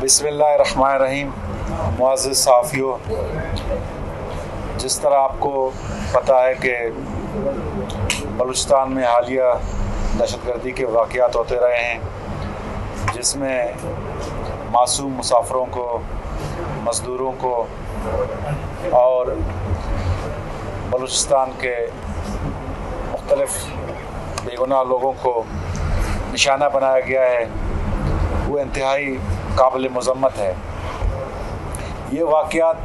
बिस्मिल्लाहिर्रहमानिर्रहीम। मुअज़्ज़िज़ साफ़ियों, जिस तरह आपको पता है कि बलूचिस्तान में हालिया दहशतगर्दी के वाक़यात होते रहे हैं, जिसमें मासूम मुसाफिरों को, मज़दूरों को और बलूचिस्तान के मुख्तलिफ़ बेगुनाह लोगों को निशाना बनाया गया है, वो इंतहाई काबिल मज़म्मत है। ये वाक़यात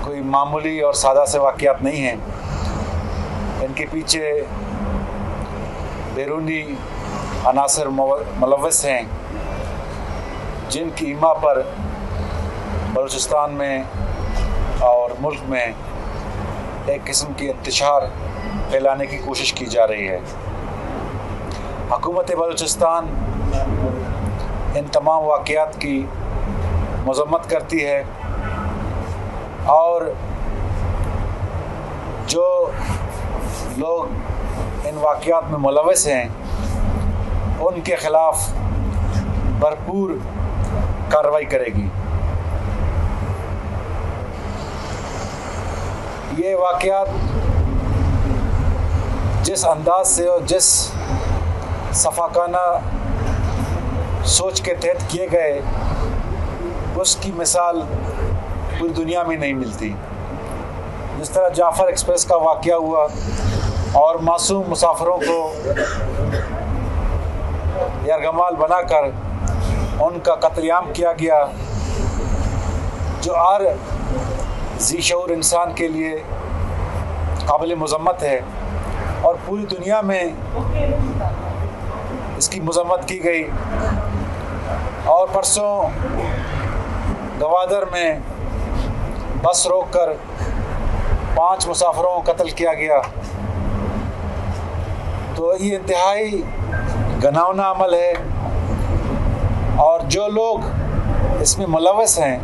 कोई मामूली और सादा से वाक़यात नहीं हैं। इनके पीछे बैरूनी अनासर मुलव्वस हैं, जिनकी ईमा पर बलूचिस्तान में और मुल्क में एक किस्म की इंतशार फैलाने की कोशिश की जा रही है। हुकूमत बलूचिस्तान इन तमाम वाक़यात की मज़म्मत करती है और जो लोग इन वाक़यात में मुलव्वस हैं, उनके ख़िलाफ़ भरपूर कार्रवाई करेगी। ये वाक़यात जिस अंदाज से और जिस सफ़ाकाना सोच के तहत किए गए, उसकी मिसाल पूरी दुनिया में नहीं मिलती। जिस तरह जाफ़र एक्सप्रेस का वाक़या हुआ और मासूम मुसाफिरों को यरगमाल बनाकर उनका कत्लेआम किया गया, जो हर ज़ी शऊर इंसान के लिए काबिल मज़म्मत है और पूरी दुनिया में इसकी मज़म्मत की गई। और परसों गवादर में बस रोककर 5 मुसाफिरों को कत्ल किया गया। तो ये इंतहाई घिनौना अमल है और जो लोग इसमें मुलव्वस हैं,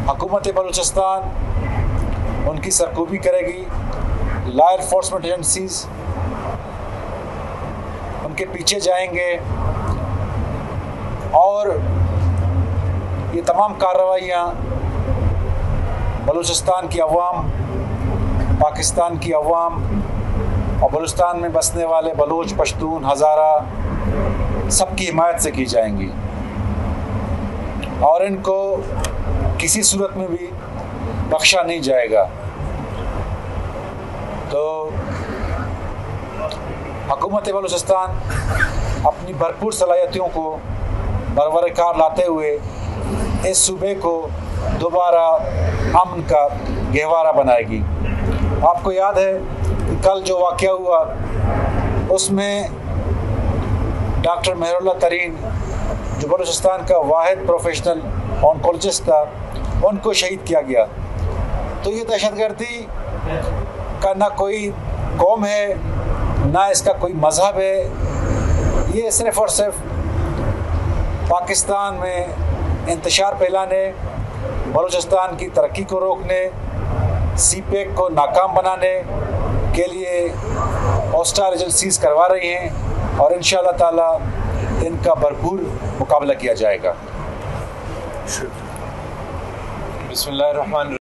हुकूमत बलूचिस्तान उनकी सरकूबी करेगी। लॉ एनफोर्समेंट एजेंसीज उनके पीछे जाएंगे और ये तमाम कार्रवाइयाँ बलूचिस्तान की अवाम, पाकिस्तान की अवाम और बलूचिस्तान में बसने वाले बलूच, पश्तून, हज़ारा सबकी हिमायत से की जाएंगी और इनको किसी सूरत में भी बख्शा नहीं जाएगा। तो हुकूमत बलूचिस्तान अपनी भरपूर सलाहियतों को बरवरकार लाते हुए इस सूबे को दोबारा अमन का गहवारा बनाएगी। आपको याद है कि कल जो वाक़या हुआ, उसमें डॉक्टर मेहरुल्लाह तरीन, जो बलूचिस्तान का वाहिद प्रोफेशनल ऑन्कोलॉजिस्ट था, उनको शहीद किया गया। तो ये दहशतगर्दी का ना कोई कौम है, ना इसका कोई मज़हब है। ये सिर्फ़ और सिर्फ पाकिस्तान में इंतशार फैलाने, बलूचिस्तान की तरक्की को रोकने, सीपेक को नाकाम बनाने के लिए हॉस्टाइल एजेंसीज करवा रही हैं और इंशाअल्लाह ताला इनका भरपूर मुकाबला किया जाएगा। बिस्मिल्लाहिर्रहमानिर्रहीम।